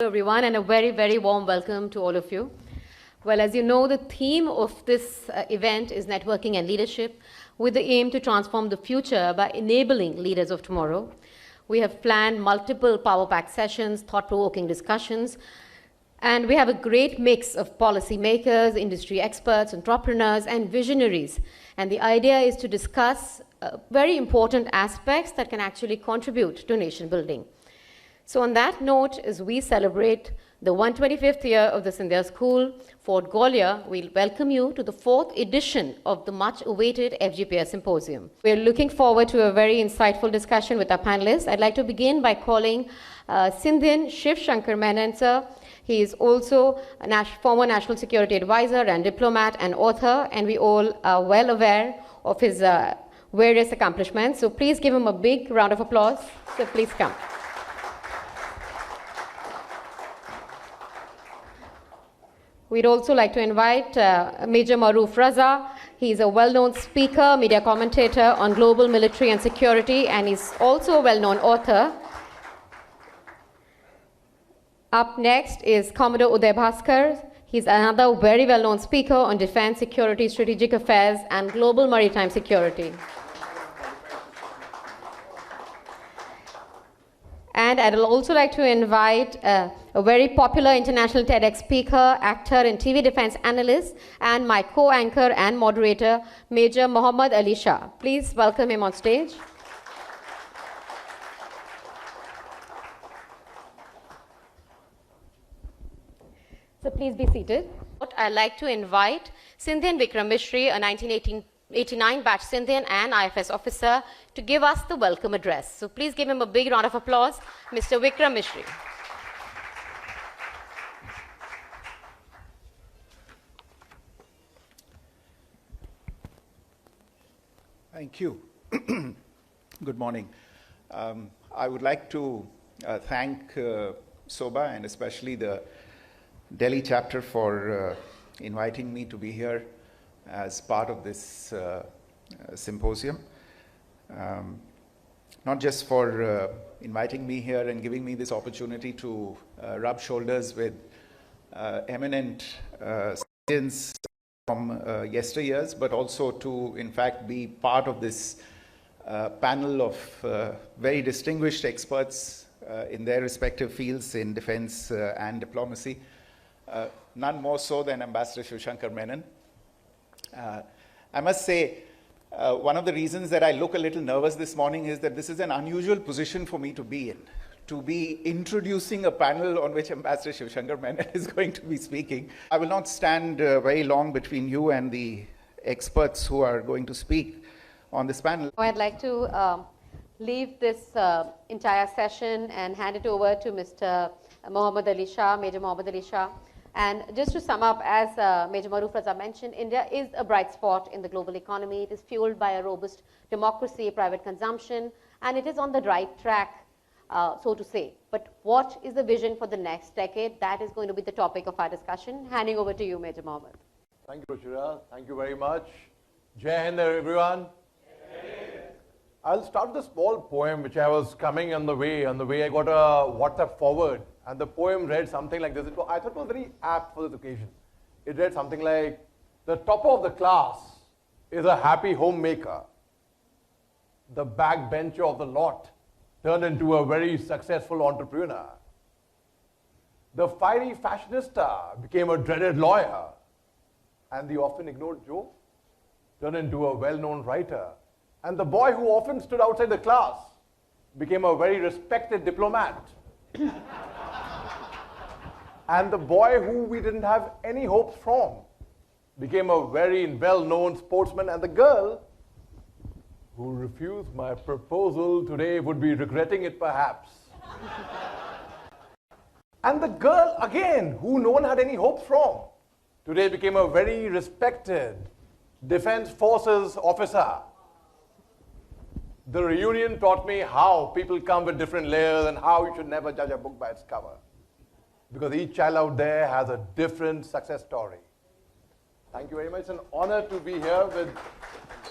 Everyone, and a very, very warm welcome to all of you. Well, as you know, the theme of this event is networking and leadership, with the aim to transform the future by enabling leaders of tomorrow. We have planned multiple power-packed sessions, thought-provoking discussions, and we have a great mix of policymakers, industry experts, entrepreneurs, and visionaries. And the idea is to discuss very important aspects that can actually contribute to nation building. So on that note, as we celebrate the 125th year of the Scindia School, Fort Gwalior, we'll welcome you to the 4th edition of the much-awaited FGPS Symposium. We're looking forward to a very insightful discussion with our panelists. I'd like to begin by calling Scindian Shiv Shankar Menon, sir. He is also a former National Security Advisor and diplomat and author, and we all are well aware of his various accomplishments. So please give him a big round of applause. So please come. We'd also like to invite Major Maroof Raza. He's a well-known speaker, media commentator on global military and security, and he's also a well-known author. Up next is Commodore Uday Bhaskar. He's another very well-known speaker on defense, security, strategic affairs, and global maritime security. And I'd also like to invite a very popular international TEDx speaker, actor, and TV defense analyst, and my co-anchor and moderator, Major Muhammad Ali Shah. Please welcome him on stage. So please be seated. I'd like to invite Scindian Vikram Misri, a 1989 batch Scindian and IFS officer, to give us the welcome address. So please give him a big round of applause, Mr. Vikram Misri. Thank you. Good morning. I would like to thank SOBA and especially the Delhi chapter for inviting me to be here as part of this symposium. Not just for inviting me here and giving me this opportunity to rub shoulders with eminent citizens from yesteryears, but also to, in fact, be part of this panel of very distinguished experts in their respective fields in defense and diplomacy. None more so than Ambassador Shiv Shankar Menon. I must say, one of the reasons that I look a little nervous this morning is that this is an unusual position for me to be in, to be introducing a panel on which Ambassador Shiv Shankar Menon is going to be speaking. I will not stand very long between you and the experts who are going to speak on this panel. I'd like to leave this entire session and hand it over to Mr. Muhammad Ali Shah, Major Muhammad Ali Shah. And just to sum up, as Major Maroof Raza mentioned, India is a bright spot in the global economy. It is fueled by a robust democracy, private consumption, and it is on the right track, so to say. But what is the vision for the next decade? That is going to be the topic of our discussion. Handing over to you, Major Mohammed. Thank you, Ruchira. Thank you very much. Jai Hind, everyone. I'll start with a small poem which I was coming on the way. On the way, I got a WhatsApp forward, and the poem read something like this. I thought it was very apt for this occasion. It read something like, the topper of the class is a happy homemaker. The backbencher of the lot turned into a very successful entrepreneur. The fiery fashionista became a dreaded lawyer. And the often ignored Joe turned into a well-known writer. And the boy who often stood outside the class became a very respected diplomat. And the boy who we didn't have any hopes from became a very well-known sportsman. And the girl who refused my proposal today would be regretting it perhaps. And the girl, again, who no one had any hopes from, today became a very respected Defense Forces officer. The reunion taught me how people come with different layers and how you should never judge a book by its cover. Because each child out there has a different success story. Thank you very much. It's an honor to be here with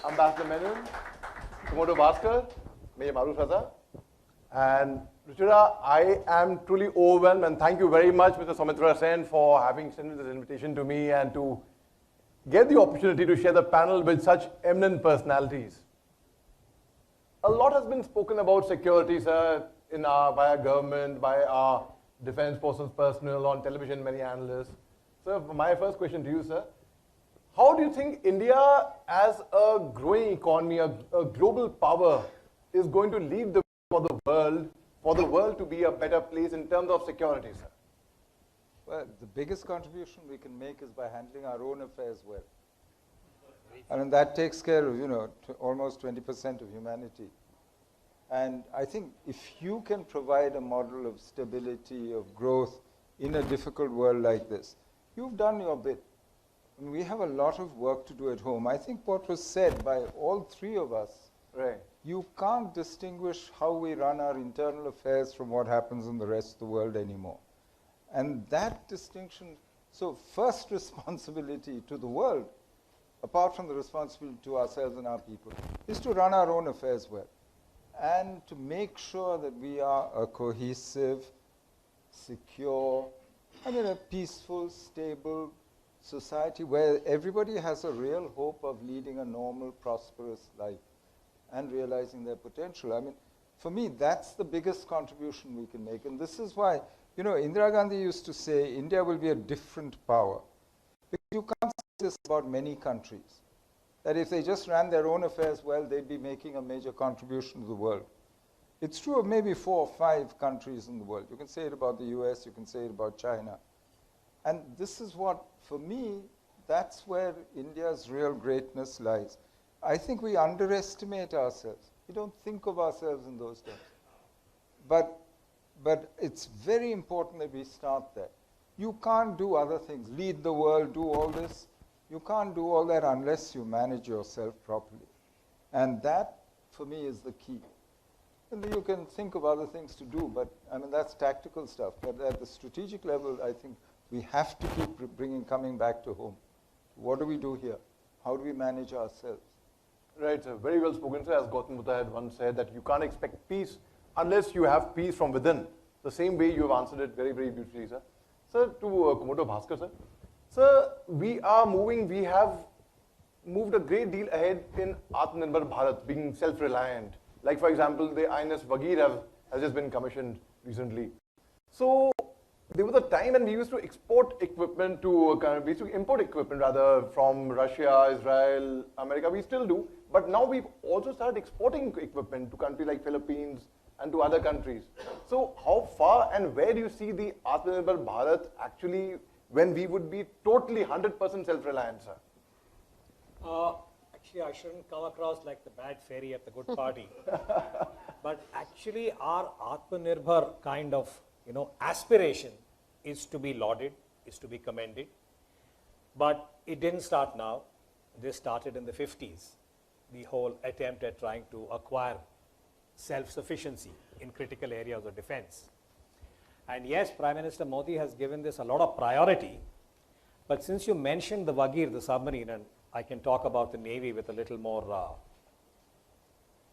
Ambassador Menon, Commodore Bhaskar, Major Maroof Raza, and Ruchira, I am truly overwhelmed, and thank you very much, Mr. Soumitra Sen, for having sent this invitation to me and to get the opportunity to share the panel with such eminent personalities. A lot has been spoken about security, sir, by our government, by our defense forces personnel, on television, many analysts. So my first question to you, sir, how do you think India as a growing economy, a global power, is going to lead the way for the world to be a better place in terms of security, sir? Well, the biggest contribution we can make is by handling our own affairs well. I mean, that takes care of, almost 20% of humanity. And I think if you can provide a model of stability, of growth in a difficult world like this, you've done your bit. And we have a lot of work to do at home. I think what was said by all three of us, Right. you can't distinguish how we run our internal affairs from what happens in the rest of the world anymore. And that distinction, so first responsibility to the world, apart from the responsibility to ourselves and our people, is to run our own affairs well and to make sure that we are a cohesive, secure, a peaceful, stable society where everybody has a real hope of leading a normal, prosperous life and realizing their potential. For me, that's the biggest contribution we can make. And this is why, Indira Gandhi used to say, India will be a different power. Because you can't say this about many countries, that if they just ran their own affairs well, they'd be making a major contribution to the world. It's true of maybe 4 or 5 countries in the world. You can say it about the US, you can say it about China. And this is what, for me, that's where India's real greatness lies. I think we underestimate ourselves. We don't think of ourselves in those terms. But it's very important that we start there. You can't do other things, lead the world, do all this. You can't do all that unless you manage yourself properly. And that, for me, is the key. And you can think of other things to do, but that's tactical stuff. But at the strategic level, I think we have to keep coming back to home. What do we do here? How do we manage ourselves? Right, sir. Very well spoken, sir. As Gautam Buddha had once said, that you can't expect peace unless you have peace from within. The same way you have answered it very, very beautifully, sir. Sir, to Commodore Bhaskar, sir. Sir, we have moved a great deal ahead in Atmanirbhar Bharat, being self-reliant. Like, for example, the INS Vagir has just been commissioned recently. So, there was a time when we used to import equipment rather from Russia, Israel, America. We still do, but now we've also started exporting equipment to countries like Philippines and to other countries. So how far and where do you see the Atmanirbhar Bharat actually when we would be totally 100% self-reliant, sir? Actually, I shouldn't come across like the bad fairy at the good party. But actually, our Atmanirbhar kind of aspiration is to be lauded, is to be commended. But it didn't start now. This started in the 50s. The whole attempt at trying to acquire self-sufficiency in critical areas of defense. And yes, Prime Minister Modi has given this a lot of priority. But since you mentioned the Vagir, the submarine, and I can talk about the Navy with a little more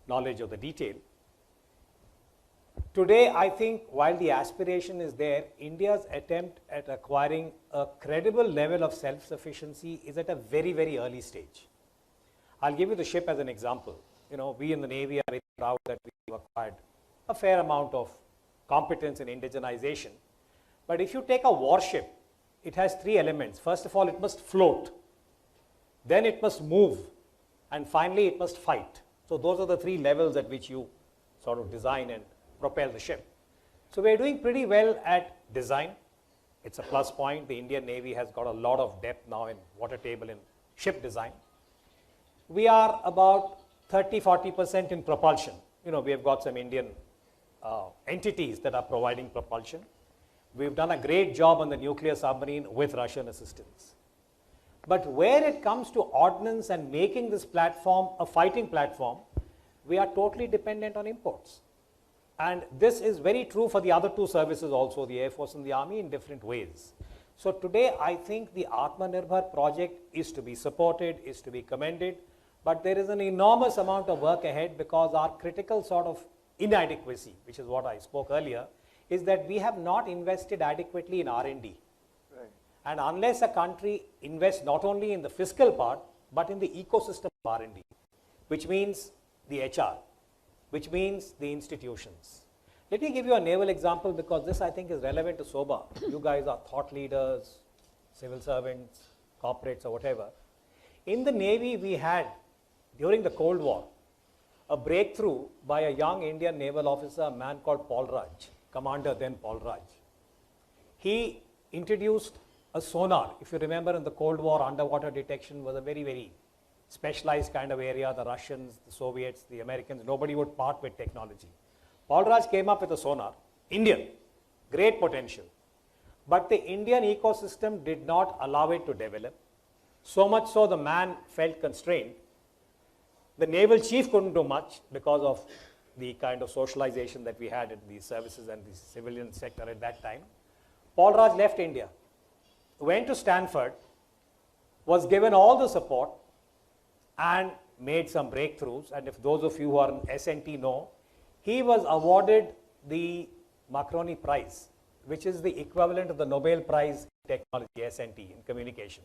knowledge of the detail. Today, I think while the aspiration is there, India's attempt at acquiring a credible level of self-sufficiency is at a very, very early stage. I'll give you the ship as an example. We in the Navy are very proud that we've acquired a fair amount of competence in indigenization. But if you take a warship, it has 3 elements. First of all, it must float. Then it must move. And finally, it must fight. So those are the 3 levels at which you sort of design and propel the ship. So we're doing pretty well at design. It's a plus point. The Indian Navy has got a lot of depth now in water table in ship design. We are about 30-40% in propulsion. We have got some Indian entities that are providing propulsion. We've done a great job on the nuclear submarine with Russian assistance. But where it comes to ordnance and making this platform a fighting platform, we are totally dependent on imports. And this is very true for the other 2 services also, the Air Force and the Army, in different ways. So today, I think the Atmanirbhar project is to be supported, is to be commended, but there is an enormous amount of work ahead because our critical sort of inadequacy, which is what I spoke earlier, is that we have not invested adequately in R&D. Right. And unless a country invests not only in the fiscal part, but in the ecosystem of R&D, which means the HR, which means the institutions. Let me give you a naval example, because this I think is relevant to SOBA. You guys are thought leaders, civil servants, corporates, or whatever. In the Navy, we had, during the Cold War, a breakthrough by a young Indian naval officer, a man called Paul Raj, commander then Paul Raj. He introduced a sonar. If you remember, in the Cold War, underwater detection was a very, very specialized kind of area. The Russians, the Soviets, the Americans, nobody would part with technology. Paul Raj came up with a sonar, Indian, great potential. But the Indian ecosystem did not allow it to develop. So much so the man felt constrained. The naval chief couldn't do much because of the kind of socialization that we had in the services and the civilian sector at that time. Paul Raj left India, went to Stanford, was given all the support, and made some breakthroughs. And if those of you who are in S&T know, he was awarded the Marconi Prize, which is the equivalent of the Nobel Prize in technology, S&T, in communication.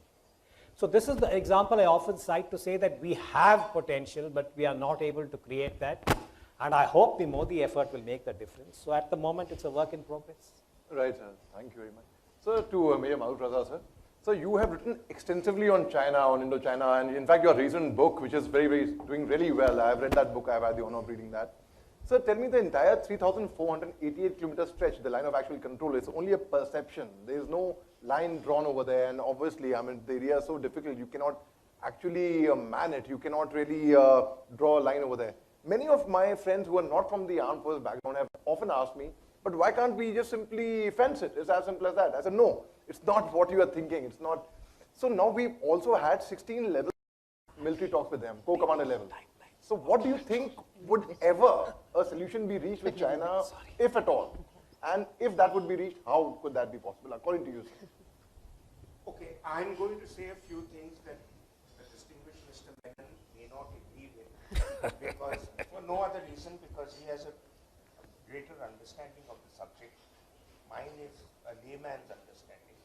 So this is the example I often cite to say that we have potential, but we are not able to create that. And I hope the Modi effort will make the difference. So at the moment, it's a work in progress. Right, sir. Thank you very much. So to Major Maroof Raza, sir. So you have written extensively on China, on Indochina, and in fact, your recent book, which is doing really well. I've read that book. I've had the honor of reading that. So tell me, the entire 3,488 kilometer stretch, the line of actual control, is only a perception. There is no line drawn over there, and obviously, I mean, the area is so difficult, you cannot actually man it. You cannot really draw a line over there. Many of my friends who are not from the armed forces background have often asked me, but why can't we just simply fence it? It's as simple as that. I said, no, it's not what you are thinking. It's not. So now we've also had 16 levels of military talks with them, co-commander level. So what do you think would ever a solution be reached with China, if at all? And if that would be reached, how could that be possible, according to you, sir? Okay, I'm going to say a few things that the distinguished Mr. Menon may not agree with, because for no other reason, because he has a greater understanding of the subject. Mine is a layman's understanding.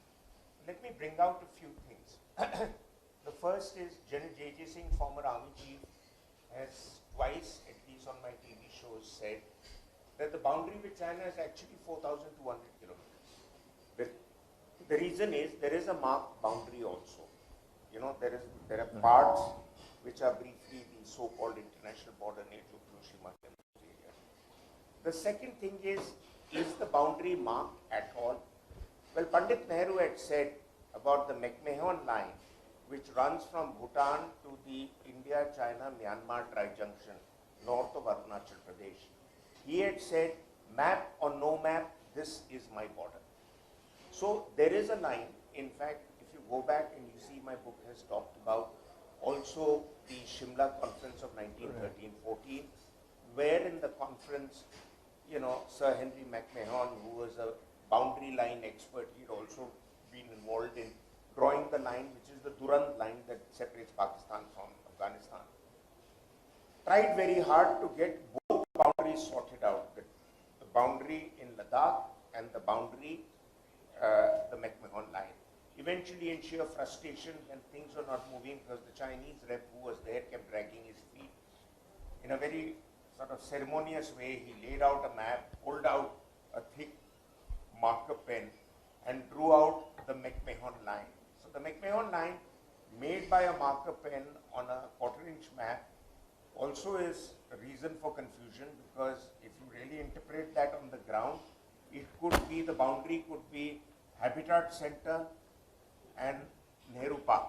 Let me bring out a few things. The first is General J.J. Singh, former army chief, has twice, at least on my TV shows, said that the boundary with China is actually 4,200 kilometers. The reason is there is a marked boundary also. You know, there are parts which are briefly the so-called international border near to Ruchira area. The second thing is the boundary marked at all? Well, Pandit Nehru had said about the McMahon line, which runs from Bhutan to the India-China-Myanmar tri-junction, north of Arunachal Pradesh. He had said, map or no map, this is my border. So there is a line. In fact, if you go back and you see, my book has talked about also the Shimla conference of 1913-14, where in the conference, you know, Sir Henry McMahon, who was a boundary line expert, he'd also been involved in drawing the line, which is the Durand line that separates Pakistan from Afghanistan. Tried very hard to get both boundaries sorted out, the boundary in Ladakh and the boundary, the McMahon line. Eventually, in sheer frustration, when things were not moving, because the Chinese rep who was there kept dragging his feet, in a very sort of ceremonious way, he laid out a map, pulled out a thick marker pen, and drew out the McMahon line. So the McMahon line, made by a marker pen on a quarter-inch map, also is a reason for confusion, because if you really interpret that on the ground, it could be, the boundary could be Habitat Center and Nehru Park.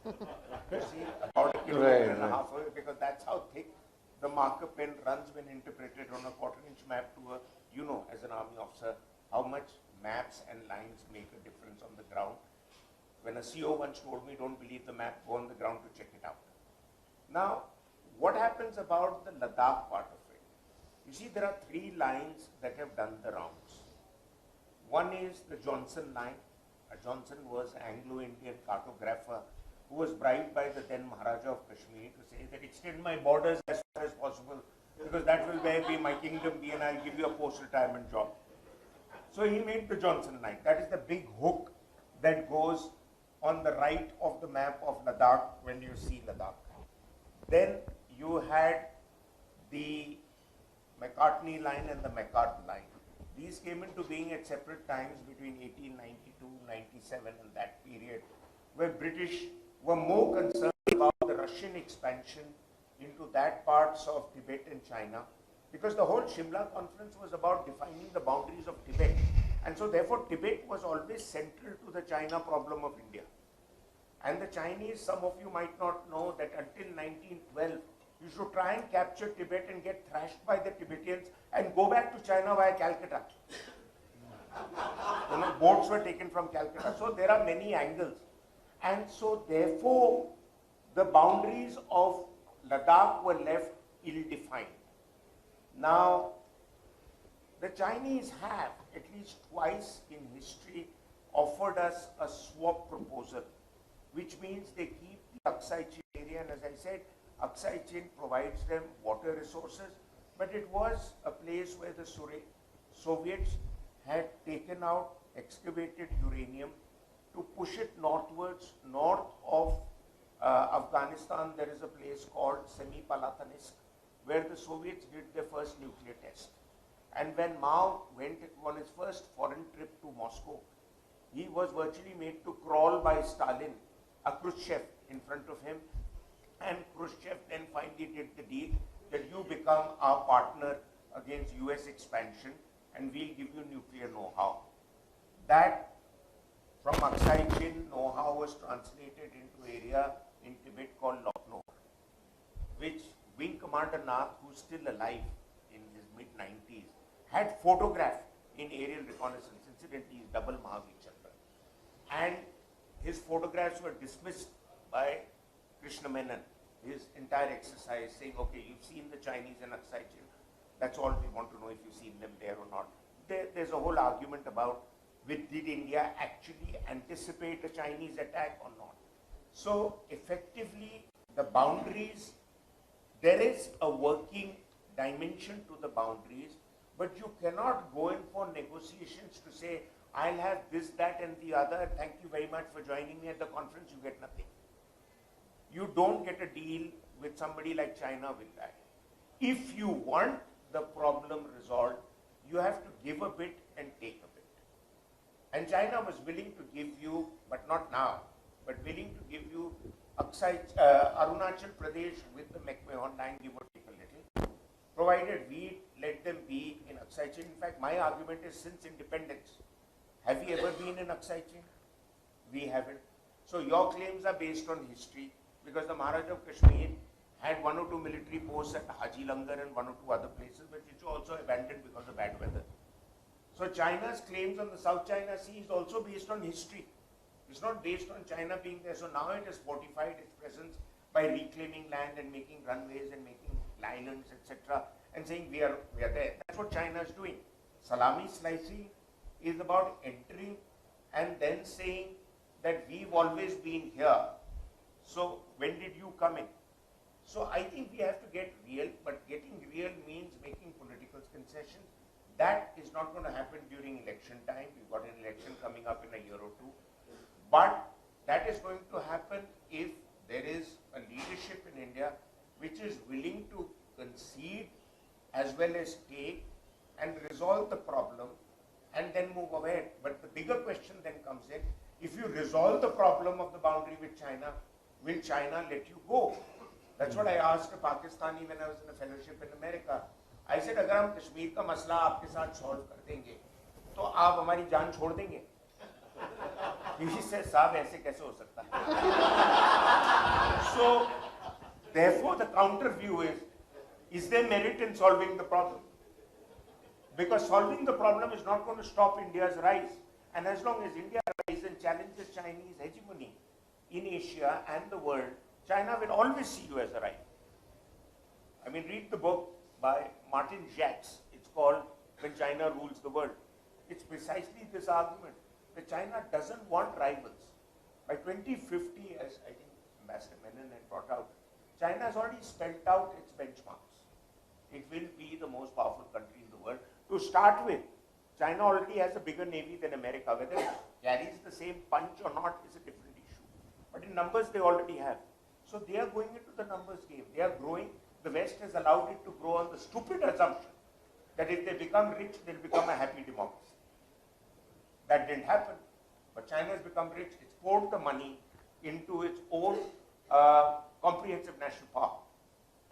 You see, about a kilometer and a half away, because that's how thick the marker pen runs when interpreted on a quarter-inch map to a, you know, as an army officer, how much maps and lines make a difference on the ground. When a CO once told me, don't believe the map, go on the ground to check it out. Now, what happens about the Ladakh part of it? You see, there are three lines that have done the rounds. One is the Johnson line. Johnson was Anglo-Indian cartographer who was bribed by the then Maharaja of Kashmir to say that extend my borders as far as possible. because that will be my kingdom be and I'll give you a post-retirement job. So he made the Johnson line. That is the big hook that goes on the right of the map of Ladakh when you see Ladakh. Then you had the McCartney line and the McCart line. These came into being at separate times between 1892, 97 and that period, where British were more concerned about the Russian expansion into that parts of Tibet and China, because the whole Shimla conference was about defining the boundaries of Tibet. And so therefore Tibet was always central to the China problem of India. And the Chinese, some of you might not know that until 1912, you should try and capture Tibet and get thrashed by the Tibetans and go back to China via Calcutta. You know, boats were taken from Calcutta. So there are many angles. And so therefore, the boundaries of Ladakh were left ill-defined. Now, the Chinese have, at least twice in history, offered us a swap proposal, which means they keep the Aksai Chin area, and as I said, Aksai Chin provides them water resources, but it was a place where the Soviets had taken out excavated uranium to push it northwards. North of Afghanistan, there is a place called Semipalatinsk, where the Soviets did their first nuclear test. And when Mao went on his first foreign trip to Moscow, he was virtually made to crawl by Stalin, a Khrushchev in front of him, and Khrushchev then finally did the deal that you become our partner against US expansion and we'll give you nuclear know-how. That from Aksai Chin know-how was translated into area in Tibet called Lucknow, which Wing Commander Nath, who's still alive in his mid-90s, had photographed in aerial reconnaissance. Incidentally, he's double Mahavir Chandra. And his photographs were dismissed by Krishna Menon, his entire exercise, saying, okay, you've seen the Chinese in Aksai Chin. That's all we want to know, if you've seen them there or not. There's a whole argument about did India actually anticipate a Chinese attack or not. So effectively, the boundaries, there is a working dimension to the boundaries, but you cannot go in for negotiations to say, I'll have this, that and the other. Thank you very much for joining me at the conference. You get nothing. You don't get a deal with somebody like China with that. If you want the problem resolved, you have to give a bit and take a bit. And China was willing to give you, but not now, but willing to give you Arunachal Pradesh with the McMahon line, give or take a little, provided we let them be in Aksai Chin. In fact, my argument is since independence, have we ever been in Aksai Chin? We haven't. So your claims are based on history, because the Maharaja of Kashmir had 1 or 2 military posts at Haji Langar and 1 or 2 other places, which you also abandoned because of bad weather. So China's claims on the South China Sea is also based on history. It's not based on China being there. So now it has fortified its presence by reclaiming land and making runways and making islands, etc., and saying we are there. That's what China is doing. Salami slicing is about entering and then saying that we've always been here. So when did you come in? So I think we have to get real, but getting real means making political concessions. That is not going to happen during election time. We've got an election coming up in a year or two. But that is going to happen if there is a leadership in India which is willing to concede as well as take and resolve the problem and then move ahead. But the bigger question then comes in, if you resolve the problem of the boundary with China, will China let you go? That's what I asked a Pakistani when I was in a fellowship in America. I said, अगर हम कश्मीर का मसला आपके साथ solve कर देंगे, तो आप हमारी जान छोड़ देंगे? He said, साहब ऐसे कैसे हो सकता है? So, therefore, the counter view is there merit in solving the problem? Because solving the problem is not going to stop India's rise. And as long as India rises and challenges Chinese hegemony in Asia and the world, China will always see you as a rival. I mean, read the book by Martin Jacques. It's called When China Rules the World. It's precisely this argument that China doesn't want rivals. By 2050, as I think Ambassador Menon had brought out, China has already spelled out its benchmarks. it will be the most powerful country in the world. To start with, China already has a bigger navy than America. Whether it carries the same punch or not is a different issue. But in numbers, they already have. So they are going into the numbers game. They are growing. The West has allowed it to grow on the stupid assumption that if they become rich, they'll become a happy democracy. That didn't happen. But China has become rich. It's poured the money into its own comprehensive national power.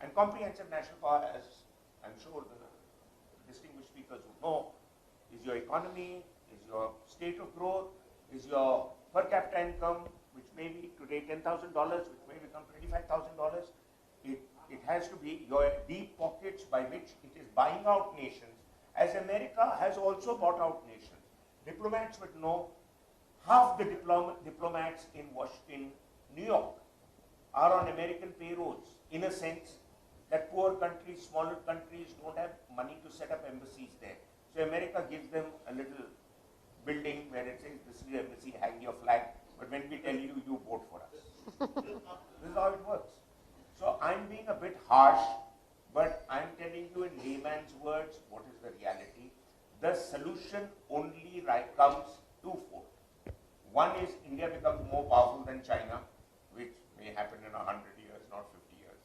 And comprehensive national power, as I'm sure the distinguished speakers would know, is your economy, is your state of growth, is your per capita income, which may be today $10,000, which may become $25,000. It has to be your deep pockets by which it is buying out nations, as America has also bought out nations. Diplomats would know half the diplomats in Washington, New York are on American payrolls, in a sense that poor countries, smaller countries don't have money to set up embassies there. So America gives them a little building where it says, this is the embassy, hang your flag, but when we tell you, you vote for us. This is how it works. So I'm being a bit harsh, but I'm telling you in layman's words what is the reality. The solution only comes twofold. One is India becomes more powerful than China, which may happen in 100 years, not 50 years.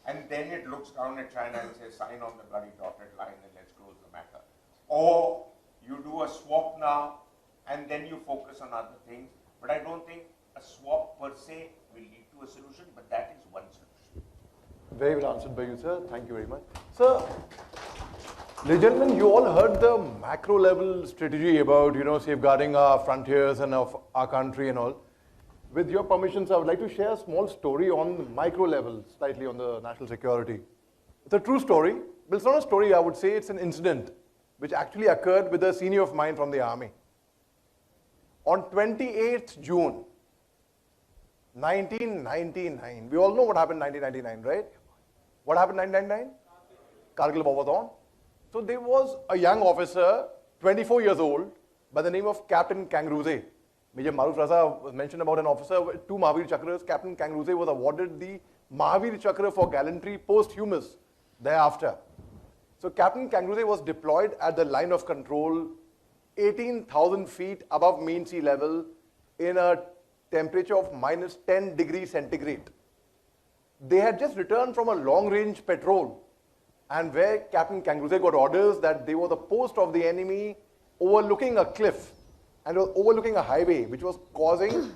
And then it looks down at China and says, sign on the bloody dotted line and let's close the matter. Or you do a swap now and then you focus on other things. But I don't think a swap per se will lead to a solution, but that is one solution. Very well answered by you, sir. Thank you very much. Sir, ladies and gentlemen, you all heard the macro level strategy about, safeguarding our frontiers and of our country and all. With your permissions, I would like to share a small story on the micro level, slightly on the national security. It's a true story, but it's not a story, I would say it's an incident which actually occurred with a senior of mine from the army. On 28th June, 1999, we all know what happened in 1999, right? What happened in 1999? Kargil war was on. So there was a young officer, 24 years old, by the name of Captain Kangruze. Major Maroof Raza mentioned about an officer with 2 Mahavir Chakras. Captain Kangruze was awarded the Mahavir Chakra for gallantry posthumous thereafter. So Captain Kangruze was deployed at the line of control 18,000 feet above mean sea level in a temperature of minus 10 degrees centigrade. They had just returned from a long-range patrol, and where Captain Kangruze got orders that they were the post of the enemy overlooking a cliff and was overlooking a highway which was causing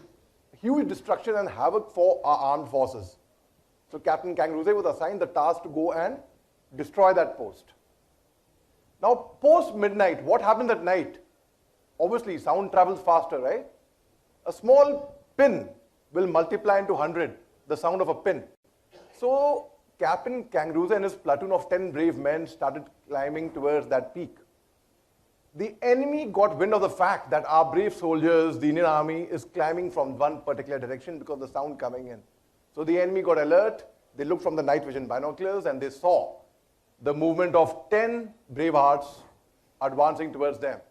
huge destruction and havoc for our armed forces. So Captain Kangruze was assigned the task to go and destroy that post. Now, post midnight, what happens at night? Obviously, sound travels faster, right? A small pin will multiply into 100, the sound of a pin. So Captain Kangruze and his platoon of 10 brave men started climbing towards that peak. The enemy got wind of the fact that our brave soldiers, the Indian army, is climbing from one particular direction because of the sound coming in. So the enemy got alert. They looked from the night vision binoculars and they saw the movement of 10 brave hearts advancing towards them.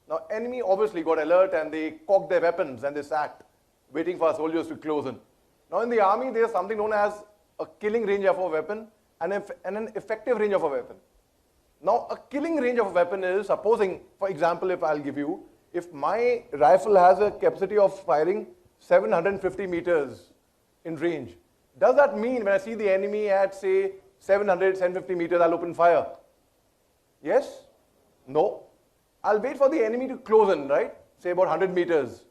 Now, enemy obviously got alert and they cocked their weapons and they sat, waiting for our soldiers to close in. Now, in the army, there is something known as a killing range of a weapon and an effective range of a weapon. Now, a killing range of a weapon is, supposing, for example, if I'll give you, if my rifle has a capacity of firing 750 meters in range, does that mean when I see the enemy at, say, 750 meters, I'll open fire? Yes? No. I'll wait for the enemy to close in, right? Say about 100 meters.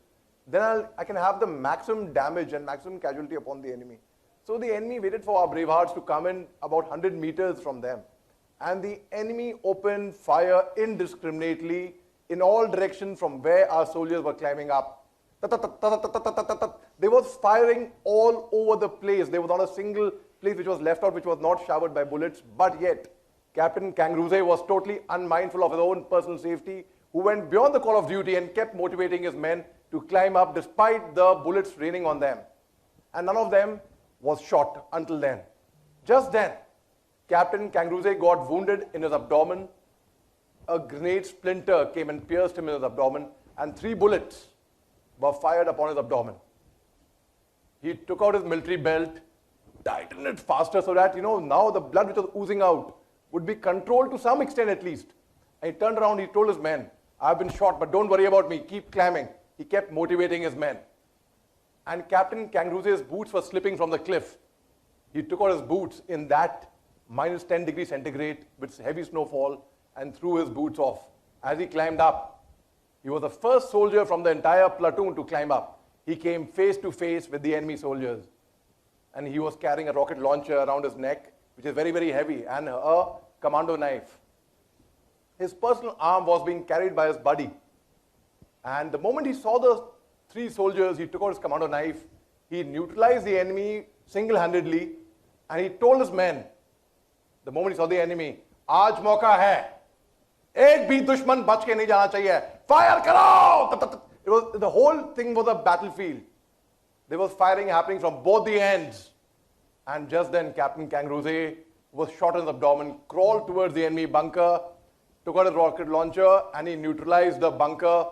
Then I can have the maximum damage and maximum casualty upon the enemy. So the enemy waited for our brave hearts to come in about 100 meters from them. And the enemy opened fire indiscriminately in all directions from where our soldiers were climbing up. They was firing all over the place. There was not a single place which was left out, which was not showered by bullets. But yet, Captain Kangruze was totally unmindful of his own personal safety, who went beyond the call of duty and kept motivating his men to climb up despite the bullets raining on them. And none of them was shot until then. Just then, Captain Kangruze got wounded in his abdomen. A grenade splinter came and pierced him in his abdomen, and 3 bullets were fired upon his abdomen. He took out his military belt, tightened it faster so that, now the blood which was oozing out would be controlled to some extent at least. And he turned around, he told his men, I've been shot, but don't worry about me, keep climbing. He kept motivating his men. And Captain Kangarooz's boots were slipping from the cliff. He took out his boots in that minus 10 degrees centigrade with heavy snowfall and threw his boots off. As he climbed up, he was the first soldier from the entire platoon to climb up. He came face to face with the enemy soldiers. And he was carrying a rocket launcher around his neck, which is very, very heavy, and a commando knife. His personal arm was being carried by his buddy. And the moment he saw the 3 soldiers, he took out his commando knife, he neutralized the enemy single-handedly, and he told his men, the moment he saw the enemy, Aaj mauka hai. Ek bhi dushman bach ke nahi jana chahiye. Fire karo! The whole thing was a battlefield. There was firing happening from both the ends. And just then, Captain Kangarooze was shot in the abdomen, crawled towards the enemy bunker, took out a rocket launcher, and he neutralized the bunker.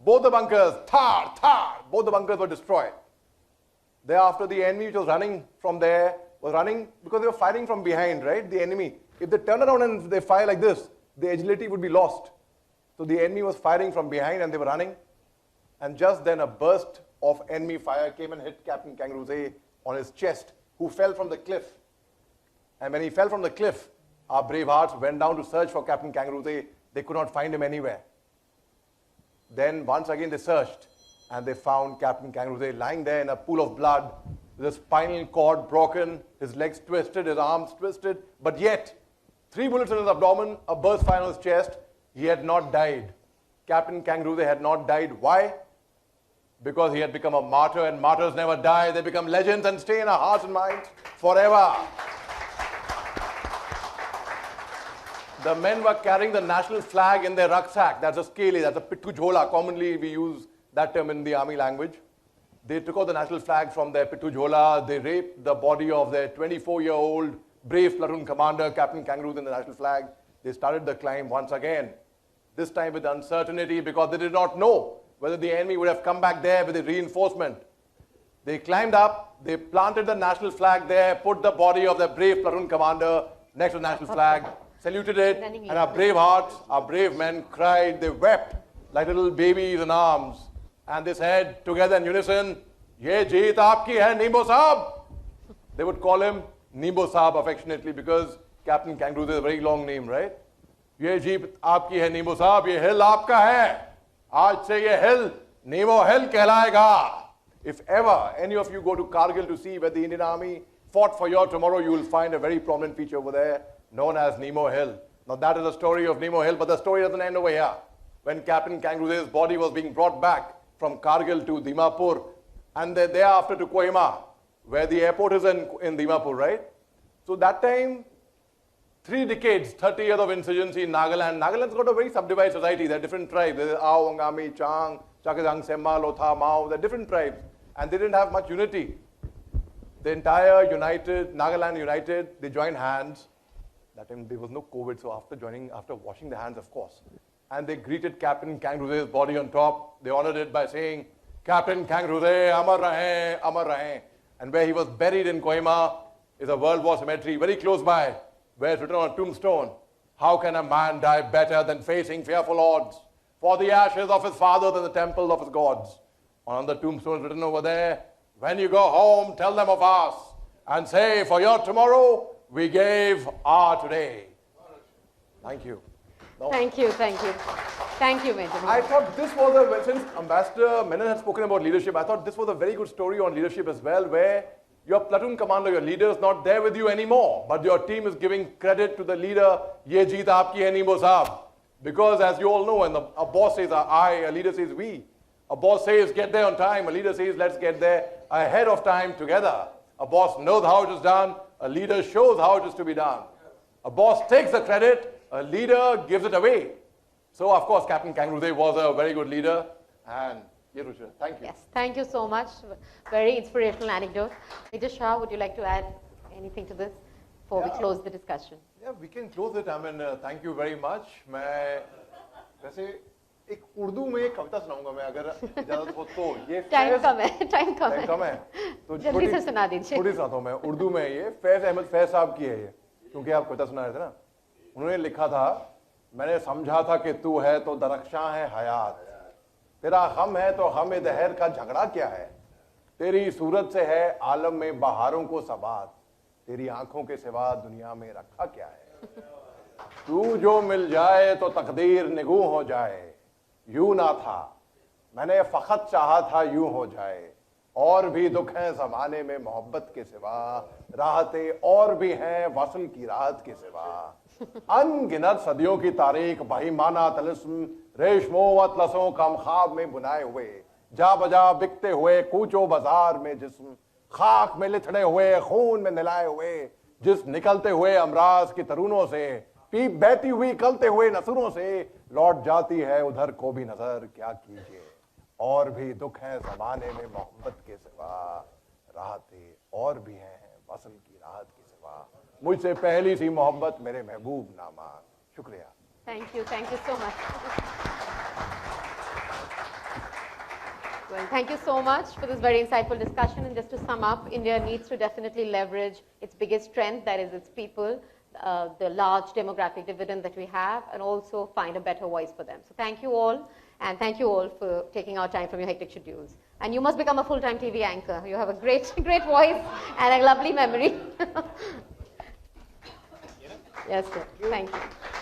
Both the bunkers, both the bunkers were destroyed. Thereafter, the enemy which was running from there was running because they were firing from behind, right? The enemy. If they turn around and they fire like this, the agility would be lost. So the enemy was firing from behind and they were running. And just then a burst of enemy fire came and hit Captain Kangarooze on his chest, who fell from the cliff. And when he fell from the cliff, our brave hearts went down to search for Captain Kangarooze. They could not find him anywhere. Then once again they searched and they found Captain Kangarooze lying there in a pool of blood, with his spinal cord broken, his legs twisted, his arms twisted, but yet 3 bullets in his abdomen, a burst fire on his chest. He had not died. Captain Kangarooze had not died. Why? Because he had become a martyr, and martyrs never die. They become legends and stay in our hearts and minds forever. The men were carrying the national flag in their rucksack. That's a skeli, that's a pittu jhola. Commonly we use that term in the army language. They took out the national flag from their pittu jhola. They raped the body of their 24-year-old brave platoon commander, Captain Kangarooze, in the national flag. They started the climb once again, this time with uncertainty because they did not know whether the enemy would have come back there with a reinforcement. They climbed up, they planted the national flag there, put the body of the brave platoon commander next to the national flag, saluted it, and our brave hearts, our brave men cried, they wept like little babies in arms. And they said together in unison, Ye jeet aapki hai, Nimbo Saab. They would call him Nimbo Saab affectionately because Captain Kangarooze is a very long name, right? Ye jeet aapki hai, Nimbo Saab, ye hill aapka hai. Aaj se ye hill, Nemo Hill kehlayega. If ever any of you go to Kargil to see where the Indian Army fought for your tomorrow, you will find a very prominent feature over there known as Nemo Hill. Now that is the story of Nemo Hill, but the story doesn't end over here. When Captain Kangarooze's body was being brought back from Kargil to Dimapur and thereafter to Kohima, where the airport is in Dimapur, right? So that time, 3 decades, 30 years of insurgency in Nagaland. Nagaland's got a very subdivided society. There are different tribes. There is Ao, Angami, Chang, Chakazang, Semma, Lotha, Mao. There are different tribes. And they didn't have much unity. The entire Nagaland united, they joined hands. That time there was no COVID, so after washing their hands, of course. And they greeted Captain Kangarooze's body on top. They honored it by saying, Captain Kangarooze, Amar Rahe, Amar Rahe. And where he was buried in Kohima is a World War cemetery very close by, where it's written on a tombstone, how can a man die better than facing fearful odds for the ashes of his fathers in the temple of his gods? On the tombstone written over there, when you go home, tell them of us and say, for your tomorrow, we gave our today. Thank you. No. Thank you, thank you. Thank you, Menon. I thought this was since Ambassador Menon had spoken about leadership, I thought this was a very good story on leadership as well, where your platoon commander, your leader is not there with you anymore, but your team is giving credit to the leader, Ye jeet aapki hai, Nimbo Saab. Because as you all know, when a boss says I, a leader says we. A boss says get there on time, a leader says let's get there ahead of time together. A boss knows how it is done, a leader shows how it is to be done. A boss takes the credit, a leader gives it away. So of course Captain Kangarooze was a very good leader, and Ruchira, thank you. Yes, thank you so much. Very inspirational anecdote. Major Shah, would you like to add anything to this before we close the discussion? Yeah, we can close it. I mean, thank you very much. मैं वैसे एक उर्दू में एक कविता सुनाऊंगा मैं अगर इजाजत हो तो ये टाइम कम है तो जल्दी से सुना दीजिए थोड़ी सुनाता हूँ मैं उर्दू में ये फैज अहमद फैज साहब की है ये क्योंकि आप कविता सुना रहे थे ना उन्होंने लिखा था, मैंने समझा था कि तू है तो दरख्शां है हयात, तेरा गम है तो गम दहर का झगड़ा क्या है, तेरी सूरत से है आलम में बहारों को सबात, तेरी आंखों के सिवा दुनिया में रखा क्या है। तू जो मिल जाए तो तकदीर निगू हो जाए, यूं ना था मैंने फकत चाहा था यूं हो जाए, और भी दुख हैं जमाने में मोहब्बत के सिवा, राहतें और भी हैं वसल की राहत के सिवा। अनगिनत सदियों की तारीख बहीमाना तलिस्म रेशमो अतलसों कम ख्वाब में बुनाए हुए, जा बजा बिकते हुए कूचो बाजार में जिस्म, खाक में लिथड़े हुए खून में नहलाए हुए, जिस निकलते हुए अमराज की तरुणों से, पीप बहती हुई कलते हुए नसरों से, लौट जाती है उधर को भी नजर क्या कीजिए, और भी दुख हैं जमाने में मोहब्बत के सिवा, राहतें और भी हैं वसल की राहत के सिवा, मुझसे पहली सी मोहब्बत मेरे महबूब नामा। शुक्रिया। Thank you so much. Well, thank you so much for this very insightful discussion. And just to sum up, India needs to definitely leverage its biggest strength, that is its people, the large demographic dividend that we have, and also find a better voice for them. So thank you all, and thank you all for taking our time from your hectic schedules. And you must become a full-time TV anchor. You have a great, great voice and a lovely memory. Yes, sir. Thank you.